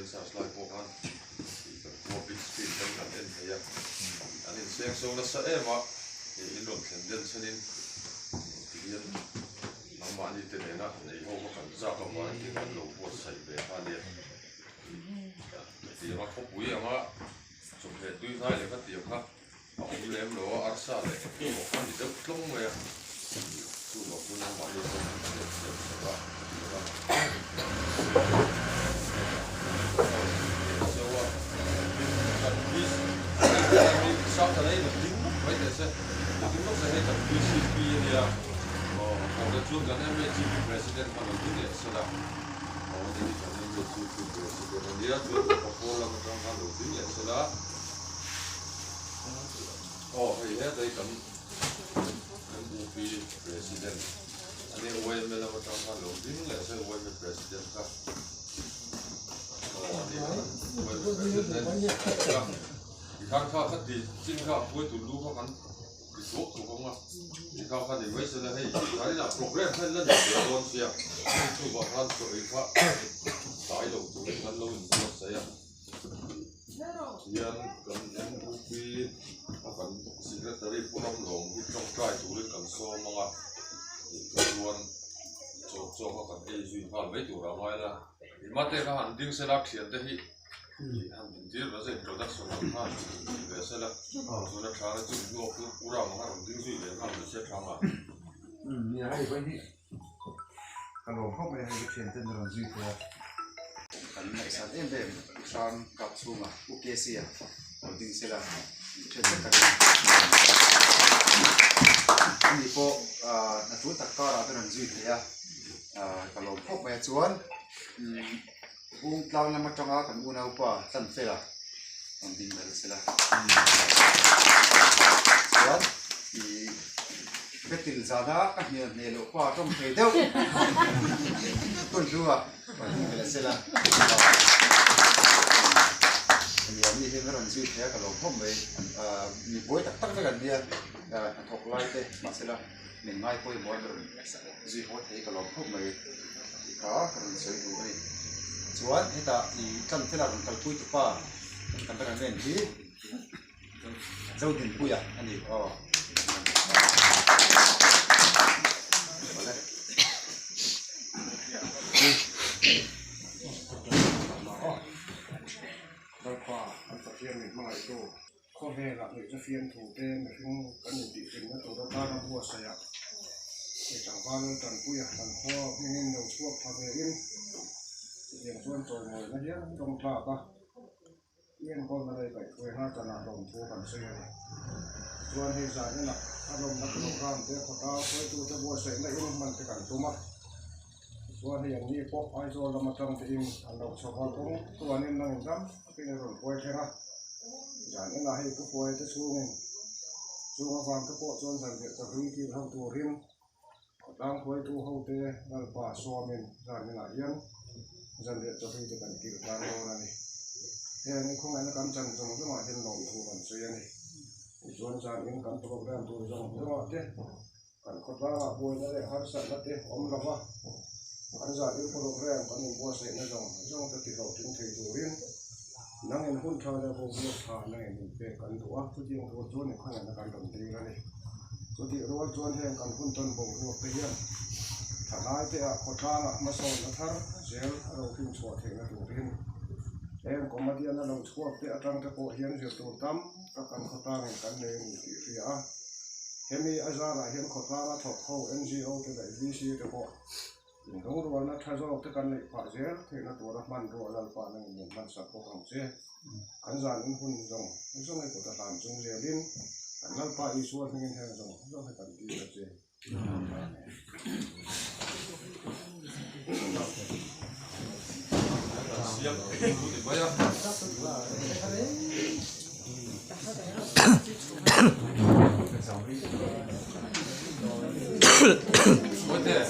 organisaas lai pohjan kuopitskiin tämän entä ja niin seksonassa Eva ilon sen senin tiedän namma niitä enää ei hoivakan saakavaakin kan luvussa ibehan ja tiedän kopuja ma sopetui naille kat joka on lemlo arsaale on niitä klongoja sulla kun on paljon saattaa leikata tinnu, vaikka se tinnu se heitä PCP ja on julkan MTV-president on tyljessä da on niitä MTV-president ja puolella on tyljessä da hei heitä ei kan MTV-president ani UM:llä on tyljessä se UM-president ka看看他的进卡不会堵路，他看你说土风啊，你看看你没事的嘿，他那 program 看那些东西啊，就把他做一块，打一路做一看路你说谁啊？yan kan MUP kan secretary puram long hi trong trai tu le kan so manga tuan cho kan ei sui hal ve tu ra mai la mate ka han ding selak thian te hi han dir ra se production kan ha ve sela so na thara chu no pura ma han ding sui le han se thama ni ai vai ni kan lo khop mai hai chen ten ron zui ko kan mai san em em san kap chunga ukesia holding sela chen kan ni po na tu takara ten zui ya kan lo khop mai chuan bung tlang na matanga kan una upa tan sela holding sela chuan i betil zada ka hian ne lo pa trong thei deuh kun ruwa holding selaนี่ที่เราซื้อแค่กับเราพ่อไม่มีบวยตักตักกันเนี่ยถกไล่เตะมาเสร็จแล้วหนึ่งง่ายบวยบวยเราซื้อหัวเทกับเราพ่อไม่ก็เราซื้อดูไปส่วนที่ตาอีกันที่เรากันปุยตุ๊ป้ากันเป็นเรื่องที่เจ้าดินปุยอ่ะอันนี้อ๋อข้อแม่ละจะเฟียนถูกเต้นถึงกันอยู่ดีถึงว่าตัวตาเราบัวเสียจังหวะเราตันปุยตันข้อไม่เงินเราชั่วพาไปอินอย่างส่วนตัวหน่อยนะเดี๋ยวตรงท่าปะเอี้ยนคนอะไรไปคุยห้าตนาลงทัวกันเสียส่วนที่สายนี่นะอารมณ์นักลงข้ามเดี๋ยวขอตาคุยตัวจะบัวเสียได้ยังมันจะกันตัวมั้งส่วนที่อย่างนี้พวกไอ้ส่วนเรามาทำที่อันเราชอบตรงตัวนี้นั่งดำเป็นเรื่องป่วยแค่นั้นอย่างนี้เราให้ผู้ป่วยจะช่วยความทุกข์จนสังเกตจะรู้ที่เขาตัวเรียนตั้งป่วยตัวเขาเตะนั่นป่าซ้อมมันอย่างนี้หลายอย่างสังเกตจะรู้ที่กันกิจการเราอะไรแค่นี้คงไม่กันจังจงจะมาเห็นลงทุนกันเสียนี่ส่วนจากนี้กันโปรแกรมตัวจงจะมาเตะกันคนละป่วยนั่นแหละหาสัตว์นั่นเตะอมละวะอันจากนี้โปรแกรมกันมีบัวเสียนั่นจงจะติดเขาถึงที่ตัวเรียนนั่งเงินหุ้นชาจะพงเลือกทานนั่งเงินเป็นกันตัวทุกอย่างตัวจวนในข้างในการดำเนินนี่ตัวที่รู้ว่าจวนแห่งการหุ้นต้นบ่งรู้ไปเยี่ยมถ้าได้ที่อ่ะคนท่าละมาสอนนะท่านเจ้าเราพิมพ์สวดถึงนะตัวเรียนเอ็งก็มาเดียนเราสวดที่อาจารย์จะโปะเฮียนเสียตัวตั้มกับการข้อตาแห่งการเดินที่เสียเห็นมีอาจารย์เห็นข้อตาถกเข้า NGO ที่ไหน VC ที่พออย่างนู้นวันนั้นถ้าเราที่กันในป่าเสียที่นั่นตัวรักมันตัวเราป่านั่งเงินมันสับพวกของเสียขันจานหุ้นจงให้ตัวตามจงเรียนดินขันนั่นป่าอีส่วนเงินแทนจงให้กันดีนะเจ้เสียงรู้สึกว่าจะวันเดียว